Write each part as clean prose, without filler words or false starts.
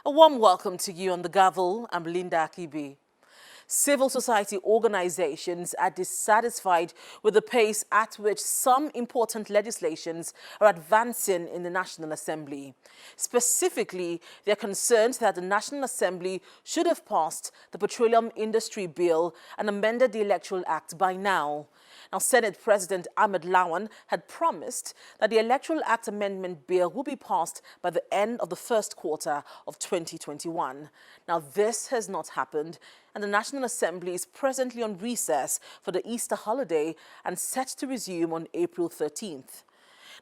A warm welcome to you on the Gavel. I'm Linda Akibi. Civil society organizations are dissatisfied with the pace at which some important legislations are advancing in the National Assembly. Specifically, they are concerned that the National Assembly should have passed the Petroleum Industry Bill and amended the Electoral Act by now. Now, Senate President Ahmed Lawan had promised that the Electoral Act Amendment Bill will be passed by the end of the first quarter of 2021. Now, this has not happened, and the National Assembly is presently on recess for the Easter holiday and set to resume on April 13th.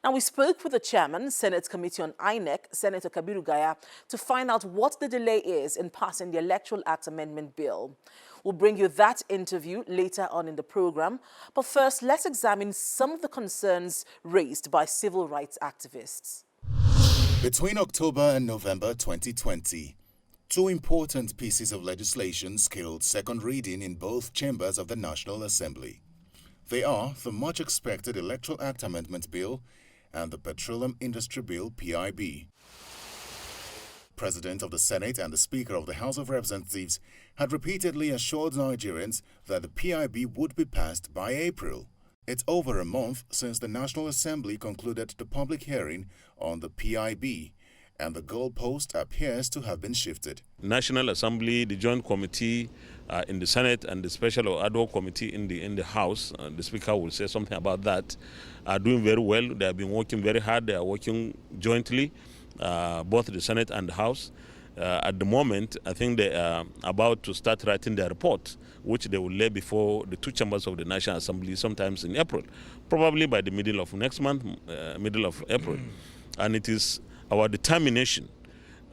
Now, we spoke with the chairman, Senate Committee on INEC, Senator Kabiru Gaya, to find out what the delay is in passing the Electoral Act Amendment Bill. We'll bring you that interview later on in the program. But first, let's examine some of the concerns raised by civil rights activists. Between October and November 2020, two important pieces of legislation scaled second reading in both chambers of the National Assembly. They are the much-expected Electoral Act Amendment Bill and the Petroleum Industry Bill, PIB. President of the Senate and the Speaker of the House of Representatives had repeatedly assured Nigerians that the PIB would be passed by April. It's over a month since the National Assembly concluded the public hearing on the PIB, and the goalpost appears to have been shifted. National Assembly, the Joint Committee in the Senate and the Special or Ad hoc Committee in the House, the Speaker will say something about that, are doing very well. They have been working very hard. They are working jointly, both the Senate and the House. At the moment, I think they are about to start writing their report, which they will lay before the two chambers of the National Assembly sometimes in April, probably by the middle of next month, middle of April. And it is our determination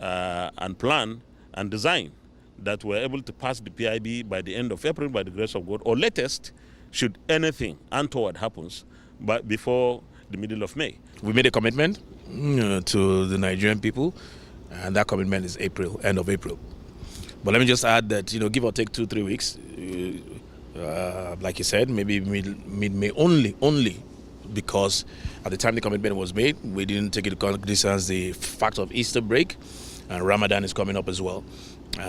and plan and design that we're able to pass the PIB by the end of April by the grace of God, or latest, should anything untoward happens, but before the middle of May. We made a commitment to the Nigerian people, and that commitment is April, end of April. But let me just add that, give or take 2-3 weeks, like you said, maybe mid-May only because at the time the commitment was made, we didn't take into cognizance the fact of Easter break, and Ramadan is coming up as well.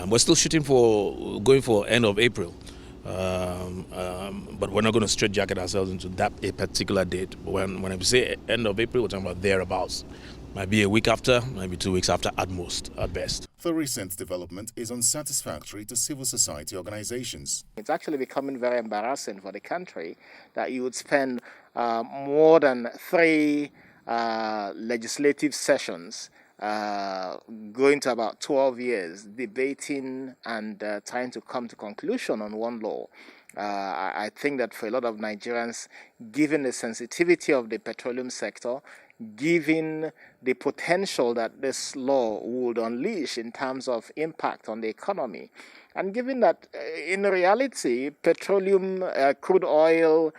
We're still shooting for going for end of April, but we're not going to straitjacket ourselves into that a particular date. But when I say end of April, we're talking about thereabouts. Might be a week after, maybe 2 weeks after at most, at best. The recent development is unsatisfactory to civil society organizations. It's actually becoming very embarrassing for the country that you would spend more than 3 legislative sessions going to about 12 years debating and trying to come to conclusion on one law. I think that for a lot of Nigerians, given the sensitivity of the petroleum sector, given the potential that this law would unleash in terms of impact on the economy, and given that in reality, petroleum, crude oil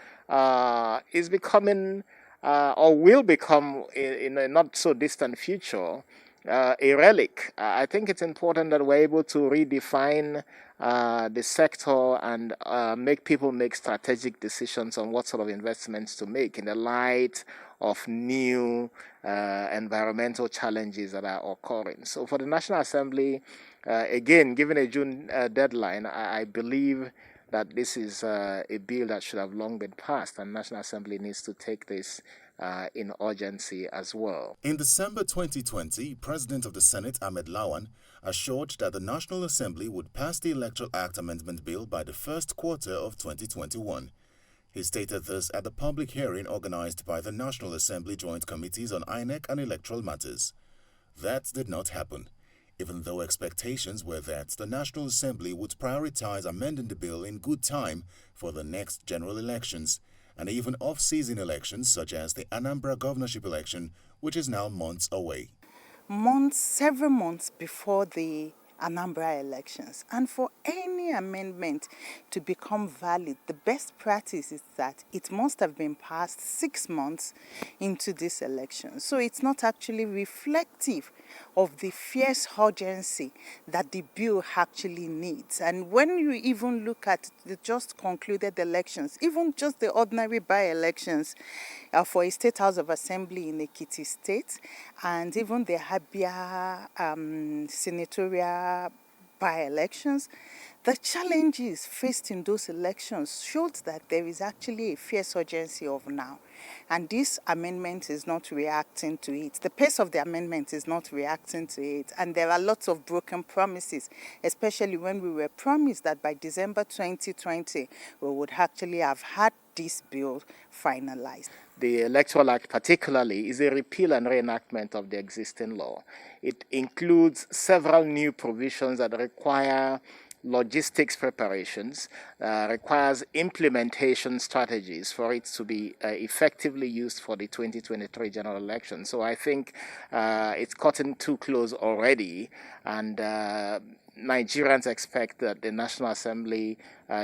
is becoming or will become in a not so distant future a relic. I think it's important that we're able to redefine the sector and make people make strategic decisions on what sort of investments to make in the light of new environmental challenges that are occurring. So for the National Assembly, again, given a June deadline, I believe that this is a bill that should have long been passed, and National Assembly needs to take this in urgency as well. In December 2020, President of the Senate Ahmed Lawan assured that the National Assembly would pass the Electoral Act Amendment Bill by the first quarter of 2021. He stated this at the public hearing organized by the National Assembly Joint Committees on INEC and Electoral Matters. That did not happen, even though expectations were that the National Assembly would prioritize amending the bill in good time for the next general elections and even off-season elections such as the Anambra governorship election, which is now months away. Several months before the Anambra elections. And for any amendment to become valid, the best practice is that it must have been passed 6 months into this election. So it's not actually reflective of the fierce urgency that the bill actually needs. And when you even look at the just concluded elections, even just the ordinary by-elections for a State House of Assembly in Ekiti State, and even the Abia senatorial by-elections, the challenges faced in those elections showed that there is actually a fierce urgency of now. And this amendment is not reacting to it. The pace of the amendment is not reacting to it. And there are lots of broken promises, especially when we were promised that by December 2020, we would actually have had this bill finalized. The Electoral Act particularly is a repeal and reenactment of the existing law. It includes several new provisions that require logistics preparations, requires implementation strategies for it to be effectively used for the 2023 general election. So I think it's gotten too close already, and Nigerians expect that the National Assembly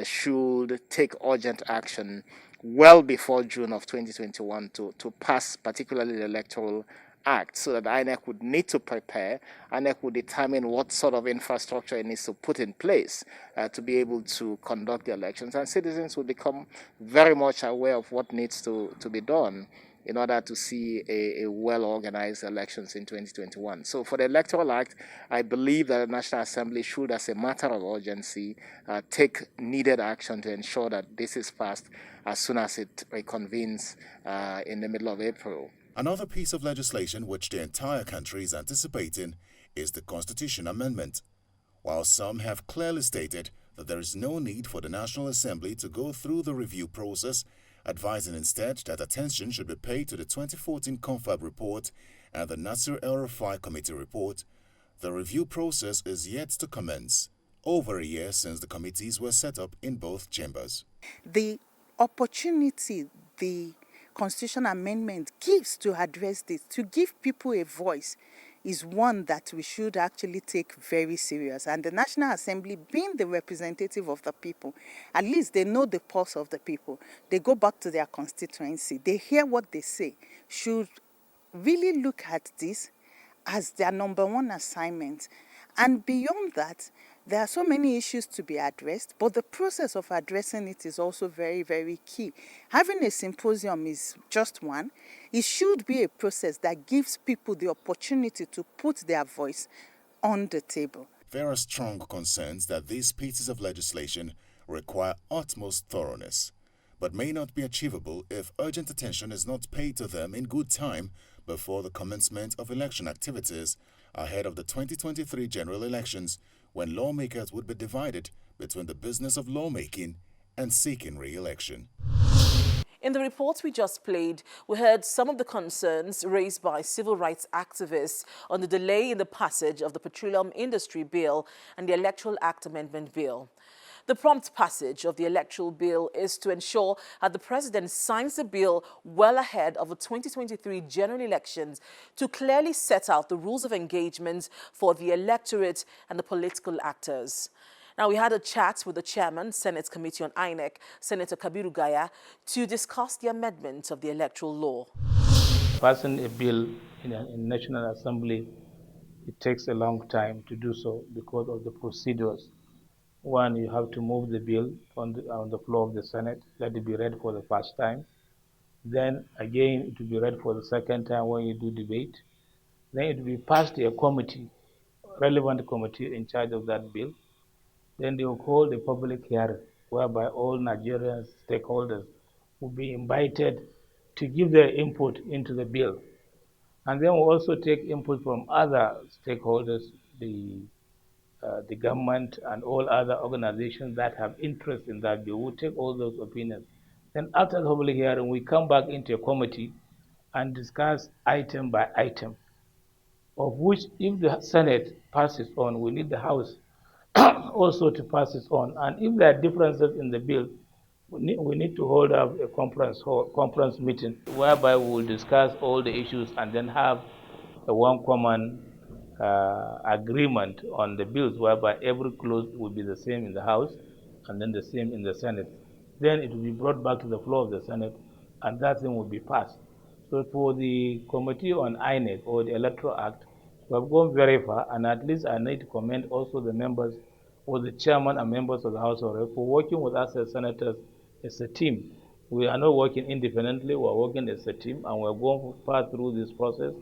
should take urgent action well before June of 2021 to pass particularly the Electoral Act, so that INEC would need to prepare. INEC would determine what sort of infrastructure it needs to put in place to be able to conduct the elections, and citizens will become very much aware of what needs to be done in order to see a well-organized elections in 2021. So for the Electoral Act, I believe that the National Assembly should, as a matter of urgency, take needed action to ensure that this is passed as soon as it reconvenes in the middle of April. Another piece of legislation which the entire country is anticipating is the Constitution Amendment. While some have clearly stated that there is no need for the National Assembly to go through the review process, advising instead that attention should be paid to the 2014 Confab report and the Nasir El-Rufai Committee report, the review process is yet to commence, over a year since the committees were set up in both chambers. The opportunity the Constitution Amendment gives to address this, to give people a voice, is one that we should actually take very serious. And the National Assembly, being the representative of the people, at least they know the pulse of the people. They go back to their constituency. They hear what they say. Should really look at this as their number one assignment. And beyond that, there are so many issues to be addressed, but the process of addressing it is also very, very key. Having a symposium is just one. It should be a process that gives people the opportunity to put their voice on the table. There are strong concerns that these pieces of legislation require utmost thoroughness, but may not be achievable if urgent attention is not paid to them in good time before the commencement of election activities ahead of the 2023 general elections, when lawmakers would be divided between the business of lawmaking and seeking re-election. In the report we just played, we heard some of the concerns raised by civil rights activists on the delay in the passage of the Petroleum Industry Bill and the Electoral Act Amendment Bill. The prompt passage of the electoral bill is to ensure that the president signs the bill well ahead of the 2023 general elections to clearly set out the rules of engagement for the electorate and the political actors. Now, we had a chat with the chairman, Senate Committee on INEC, Senator Kabiru Gaya, to discuss the amendment of the electoral law. Passing a bill in National Assembly, it takes a long time to do so because of the procedures. One, you have to move the bill on the floor of the Senate, let it be read for the first time. Then again, it will be read for the second time when you do debate. Then it will be passed to a committee, relevant committee in charge of that bill. Then they will hold a public hearing whereby all Nigerian stakeholders will be invited to give their input into the bill. And then we'll also take input from other stakeholders, the government and all other organizations that have interest in that bill. We'll take all those opinions. Then after the public hearing, we come back into a committee and discuss item by item, of which if the Senate passes on, we need the House also to pass it on. And if there are differences in the bill, we need to hold up a conference meeting whereby we will discuss all the issues and then have a one common agreement on the bills whereby every clause will be the same in the House and then the same in the Senate. Then it will be brought back to the floor of the Senate and that thing will be passed. So for the Committee on INEC or the Electoral Act, we have gone very far, and at least I need to commend also the members or the chairman and members of the House of Reps for working with us as senators as a team. We are not working independently, we are working as a team, and we are going far through this process.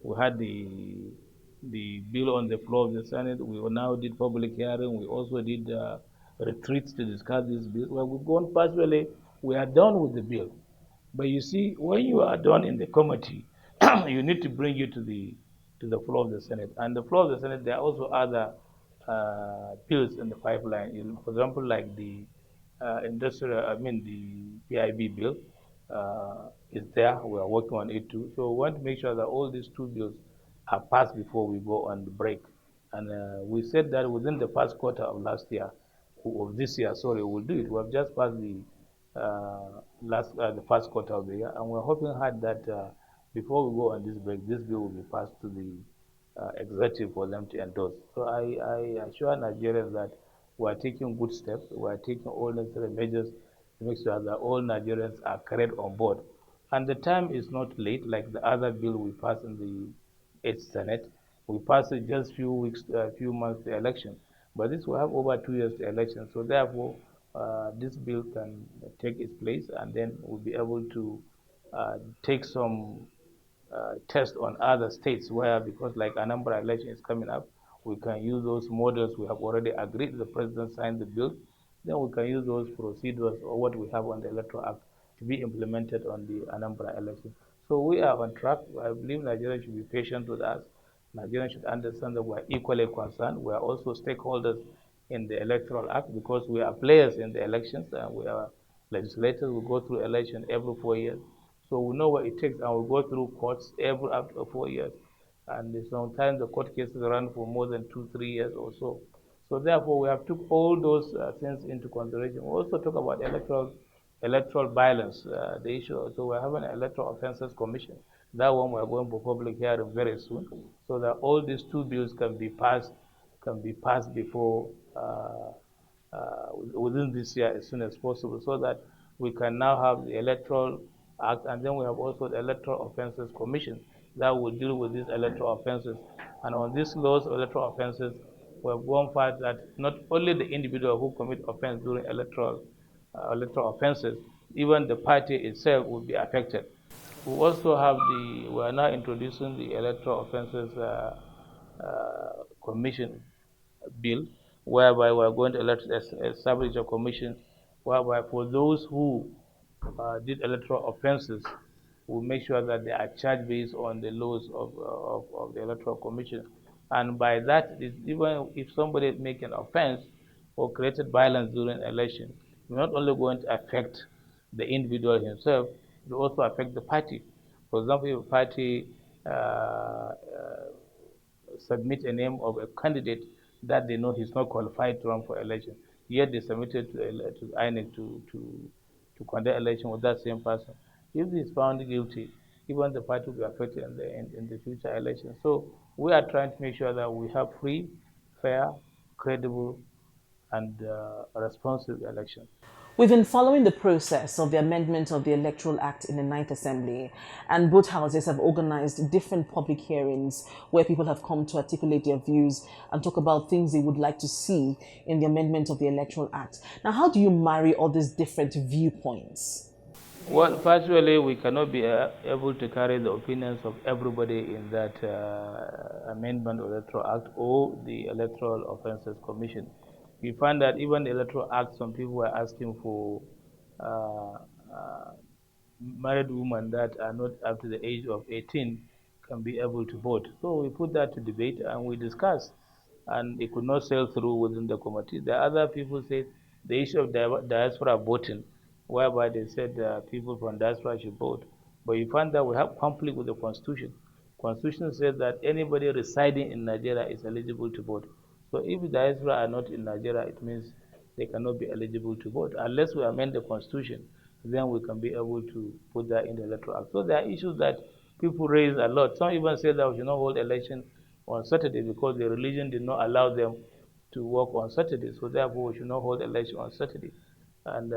We had the bill on the floor of the Senate. We now did public hearing. We also did retreats to discuss this bill. Well, we've gone partially. We are done with the bill. But you see, when you are done in the committee, you need to bring it to the floor of the Senate. And the floor of the Senate, there are also other bills in the pipeline. For example, like the the PIB bill is there. We are working on it too. So we want to make sure that all these two bills are passed before we go on the break. And we said that within the first quarter of last year, of this year, sorry, we'll do it. We have just passed the first quarter of the year, and we're hoping hard that before we go on this break, this bill will be passed to the executive for them to endorse. So I assure Nigerians that we are taking good steps. We are taking all necessary measures to make sure that all Nigerians are carried on board. And the time is not late, like the other bill we passed in the 8th Senate. We passed it just few weeks, few months to election. But this will have over 2 years to election. So therefore, this bill can take its place, and then we'll be able to take some test on other states where, because like Anambra election is coming up, we can use those models we have already agreed. The president signed the bill. Then we can use those procedures or what we have on the Electoral Act to be implemented on the Anambra election. So we are on track. I believe Nigeria should be patient with us. Nigerians should understand that we are equally concerned. We are also stakeholders in the Electoral Act because we are players in the elections and we are legislators. We go through election every 4 years. So we know what it takes and we go through courts every after 4 years. And sometimes the court cases run for more than 2, 3 years or so. So therefore, we have took all those things into consideration. We also talk about electoral violence, the issue. So we're having an electoral offences commission. That one we're going for public hearing very soon, so that all these two bills can be passed before within this year as soon as possible, so that we can now have the electoral act, and then we have also the electoral offences commission that will deal with these electoral offences. And on these laws, electoral offences, we have gone far that not only the individual who commit offense during electoral offences, even the party itself will be affected. We also have we are now introducing the electoral offences commission bill, whereby we are going to establish a commission whereby for those who did electoral offences, we make sure that they are charged based on the laws of the electoral commission. And by that, even if somebody make an offense or created violence during election, it's not only going to affect the individual himself, it will also affect the party. For example, if a party submit a name of a candidate that they know he's not qualified to run for election, yet they submitted to INEC to conduct election with that same person. If he is found guilty, even the party will be affected in the future elections. So we are trying to make sure that we have free, fair, credible, and responsive elections. We've been following the process of the amendment of the Electoral Act in the Ninth Assembly, and both houses have organized different public hearings where people have come to articulate their views and talk about things they would like to see in the amendment of the Electoral Act. Now, how do you marry all these different viewpoints? Well, virtually, we cannot be able to carry the opinions of everybody in that amendment of the Electoral Act or the Electoral Offences Commission. We find that even the Electoral Act, some people were asking for uh, uh, married women that are not up to the age of 18 can be able to vote. So we put that to debate and we discussed, and it could not sail through within the committee. The other people said the issue of diaspora voting, whereby they said people from diaspora should vote. But you find that we have conflict with the Constitution. Constitution says that anybody residing in Nigeria is eligible to vote. So if the diaspora are not in Nigeria, it means they cannot be eligible to vote. Unless we amend the Constitution, then we can be able to put that in the Electoral Act. So there are issues that people raise a lot. Some even say that we should not hold election on Saturday because their religion did not allow them to work on Saturday. So therefore, we should not hold election on Saturday. And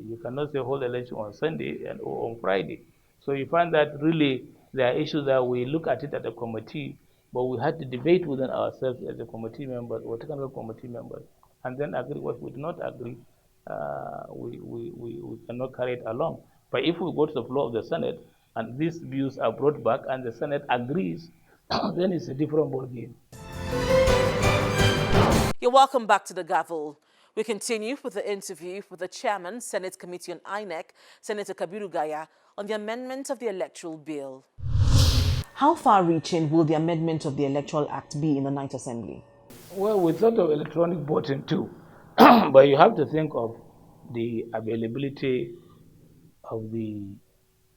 you cannot say hold election on Sunday or on Friday. So you find that really there are issues that we look at it at the committee, but we had to debate within ourselves as a committee members or technical committee members, and then agree. What we do not agree, we cannot carry it along. But if we go to the floor of the Senate and these views are brought back and the Senate agrees, then it's a different ballgame. You're welcome back to the Gavel. We continue with the interview with the Chairman, Senate Committee on INEC, Senator Kabiru Gaya, on the amendment of the Electoral Bill. How far-reaching will the amendment of the Electoral Act be in the Ninth Assembly? Well, we thought of electronic voting too, but you have to think of the availability of the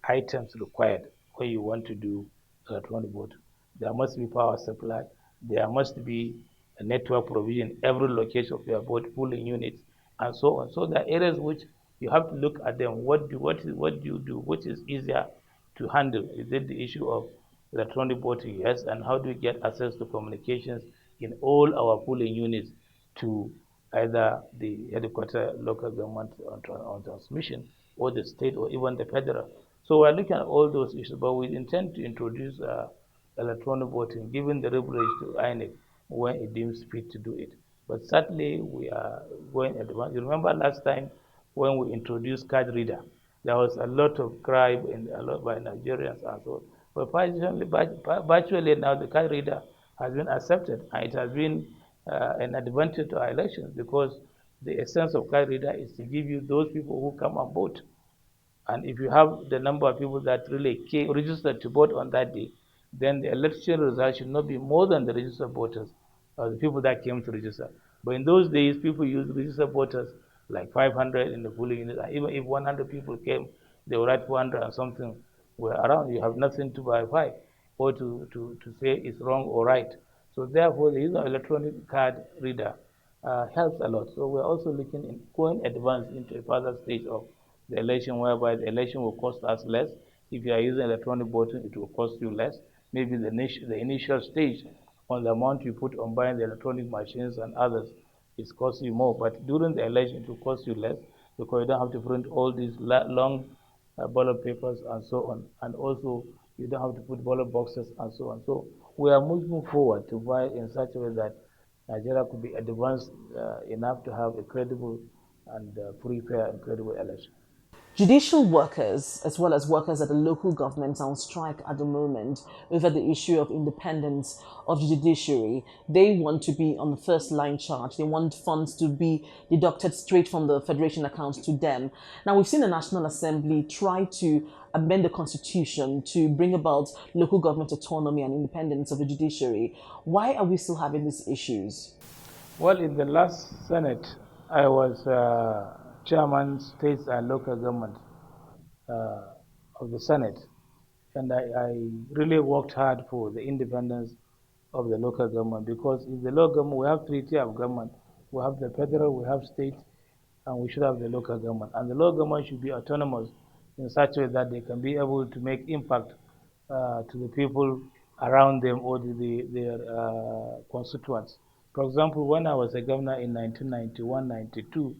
items required when you want to do electronic voting. There must be power supply. There must be a network provision in every location of your vote polling units, and so on. So there are areas which you have to look at them. What do you do? Which is easier to handle? Is it the issue of electronic voting? Yes. And how do we get access to communications in all our polling units to either the headquarter local government on transmission or the state or even the federal? So we're looking at all those issues, but we intend to introduce electronic voting, given the privilege to INEC when it deems fit to do it. But certainly we are going advanced. You remember last time when we introduced card reader, there was a lot of cry a lot by Nigerians and so on. But virtually now the card reader has been accepted, and it has been an advantage to our elections because the essence of card reader is to give you those people who come and vote. And if you have the number of people that really registered to vote on that day, then the election result should not be more than the registered voters, or the people that came to register. But in those days, people used registered voters like 500 in the polling unit. And even if 100 people came, they were at 400 and something were around. You have nothing to verify or to say it's wrong or right. So therefore, the use of electronic card reader helps a lot. So we're also looking in going advanced into a further stage of the election, whereby the election will cost us less. If you are using electronic voting, it will cost you less. Maybe the initial stage on the amount you put on buying the electronic machines and others is costing you more. But during the election, it will cost you less because you don't have to print all these long ballot papers and so on. And also, you don't have to put ballot boxes and so on. So we are moving forward to buy in such a way that Nigeria could be advanced enough to have a credible and free, fair, and credible election. Judicial workers, as well as workers at the local governments, are on strike at the moment over the issue of independence of the judiciary. They want to be on the first line charge. They want funds to be deducted straight from the federation accounts to them. Now, we've seen the National Assembly try to amend the constitution to bring about local government autonomy and independence of the judiciary. Why are we still having these issues? Well, in the last Senate, I was chairman states and local government of the Senate, and I really worked hard for the independence of the local government because in the local government we have three tiers of government. We have the federal, we have state, and we should have the local government. And the local government should be autonomous in such a way that they can be able to make impact to the people around them or their constituents. For example, when I was a governor in 1991-92,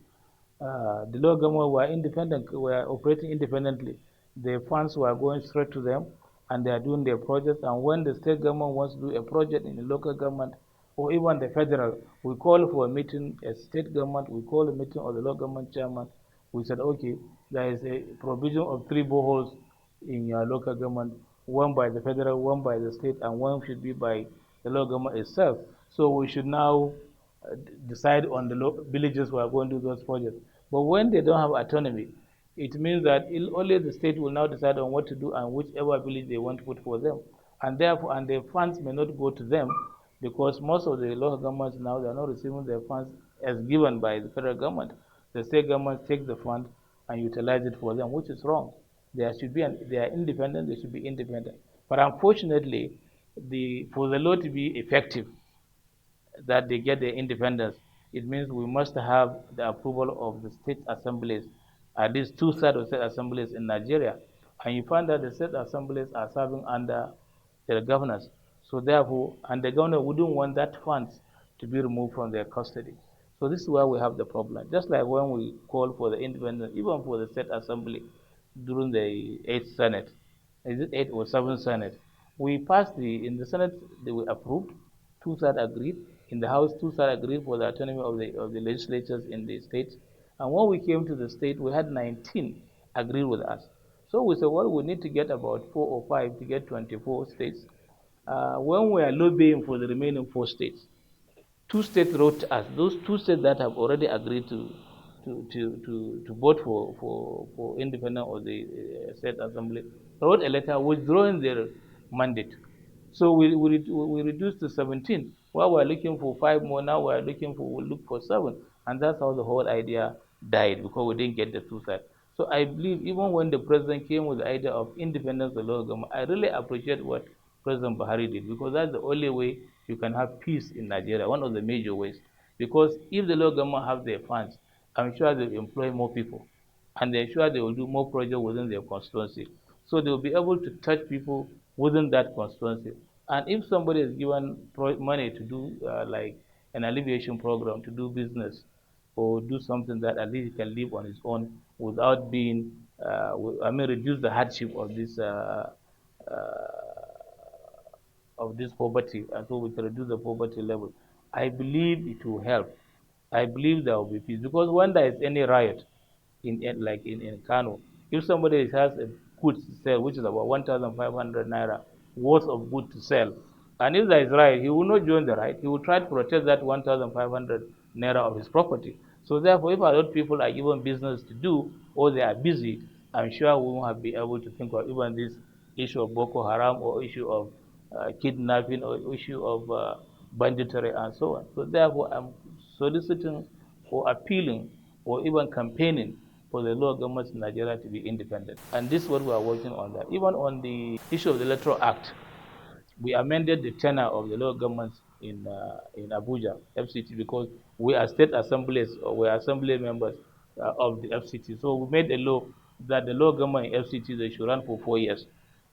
the local government were independent, were operating independently. The funds were going straight to them, and they are doing their projects. And when the state government wants to do a project in the local government, or even the federal, we call for a meeting, a state government, we call a meeting of the local government chairman. We said, okay, there is a provision of 3 boreholes in your local government, one by the federal, one by the state, and one should be by the local government itself. So we should now decide on the villages who are going to do those projects. But when they don't have autonomy, it means that only the state will now decide on what to do and whichever village they want to put for them. And therefore, and the funds may not go to them because most of the local governments now, they are not receiving their funds as given by the federal government. The state government takes the fund and utilize it for them, which is wrong. They are independent, they should be independent. But unfortunately, for the law to be effective, that they get their independence, it means we must have the approval of the state assemblies, at least 2/3 of state assemblies in Nigeria. And you find that the state assemblies are serving under their governors. So therefore, and the government wouldn't want that funds to be removed from their custody. So this is why we have the problem. Just like when we call for the independence, even for the state assembly during the 8th Senate, is it 8th or 7th Senate? We passed in the Senate, they were approved, two-thirds agreed. In the House, two-thirds agreed for the autonomy of the legislatures in the states. And when we came to the state, we had 19 agree with us. So we said, well, we need to get about 4 or 5 to get 24 states. When we are lobbying for the remaining 4 states, 2 states wrote to us. Those 2 states that have already agreed to vote for independence of the state assembly wrote a letter withdrawing their mandate. So we reduced to 17. While we're looking for 5 more, now we'll look for 7. And that's how the whole idea died, because we didn't get the 2 sides. So I believe even when the president came with the idea of independence of local government, I really appreciate what President Buhari did, because that's the only way you can have peace in Nigeria, one of the major ways. Because if the local government have their funds, I'm sure they'll employ more people, and they're sure they will do more projects within their constituency. So they'll be able to touch people within that constituency. And if somebody is given money to do like an alleviation program, to do business, or do something that at least he can live on his own without being, reduce the hardship of this poverty, and so we can reduce the poverty level. I believe it will help. I believe there will be peace, because when there is any riot, in Kano, if somebody has a goods to sell, which is about 1,500 naira worth of goods to sell, and if there is riot, he will not join the riot. He will try to protect that 1,500 naira of his property. So therefore, if a lot of people are given business to do, or they are busy, I'm sure we won't have been able to think of even this issue of Boko Haram, or issue of kidnapping, or issue of banditry, and so on. So therefore, I'm soliciting or appealing or even campaigning for the local governments in Nigeria to be independent. And this is what we are working on. That even on the issue of the Electoral Act, we amended the tenure of the local governments in Abuja, FCT, because we are state assemblies, or we are assembly members of the FCT. So we made a law that the local government in FCT, they should run for 4 years.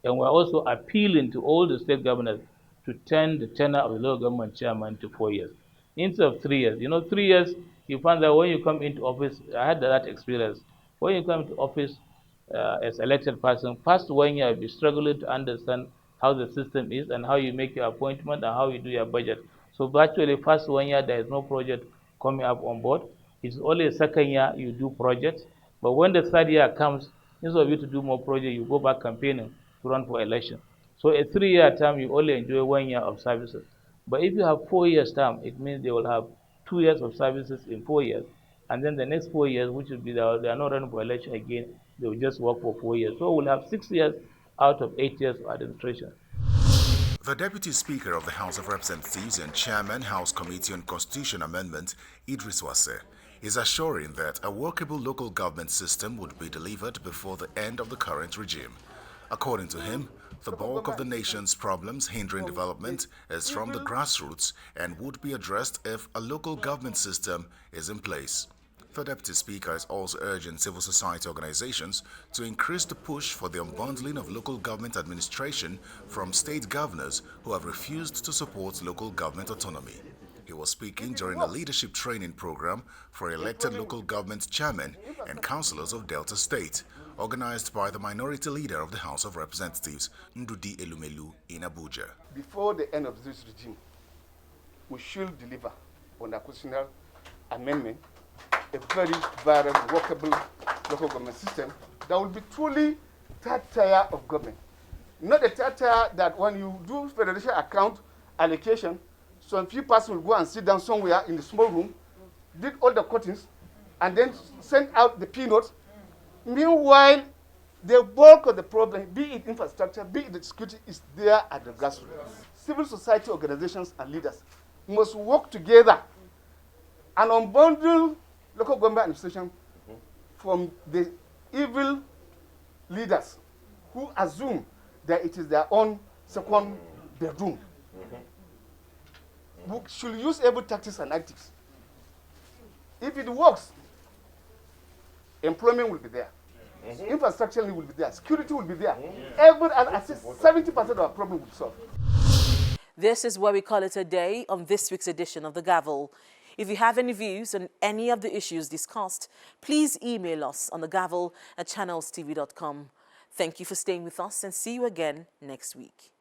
And we're also appealing to all the state governors to turn the tenure of the local government chairman to 4 years instead of 3 years. 3 years, you find that when you come into office, I had that experience. When you come to office as elected person, first 1 year, you'll be struggling to understand how the system is and how you make your appointment and how you do your budget. So virtually first 1 year, there is no project coming up on board. It's only the second year you do projects. But when the third year comes, instead of you to do more projects, you go back campaigning to run for election. So a 3-year term, you only enjoy 1 year of services. But if you have 4 years term, it means they will have 2 years of services in 4 years. And then the next 4 years, which will be they are not running for election again, they will just work for 4 years. So we'll have 6 years out of 8 years of administration. The Deputy Speaker of the House of Representatives and Chairman, House Committee on Constitution Amendment, Idris Wase, is assuring that a workable local government system would be delivered before the end of the current regime. According to him, the bulk of the nation's problems hindering development is from the grassroots and would be addressed if a local government system is in place. The Deputy Speaker is also urging civil society organizations to increase the push for the unbundling of local government administration from state governors who have refused to support local government autonomy. He was speaking during a leadership training program for elected local government chairmen and councillors of Delta State, organized by the minority leader of the House of Representatives, Ndudi Elumelu, in Abuja. Before the end of this regime, we should deliver on the constitutional amendment a very viable, workable local government system that will be truly third tier of government. Not a third tier that when you do federation account allocation, some few persons will go and sit down somewhere in the small room, did all the cuttings, and then send out the peanuts. Meanwhile, the bulk of the problem, be it infrastructure, be it the security, is there at the grassroots. Civil society organizations and leaders must work together and unbundle local government administration from the evil leaders who assume that it is their own second bedroom. We should use every tactics and tactics. If it works, employment will be there. Infrastructure will be there. Security will be there. Every, and 70% of our problem will be solved. This is where we call it a day on this week's edition of The Gavel. If you have any views on any of the issues discussed, please email us on thegavel@channelstv.com. Thank you for staying with us and see you again next week.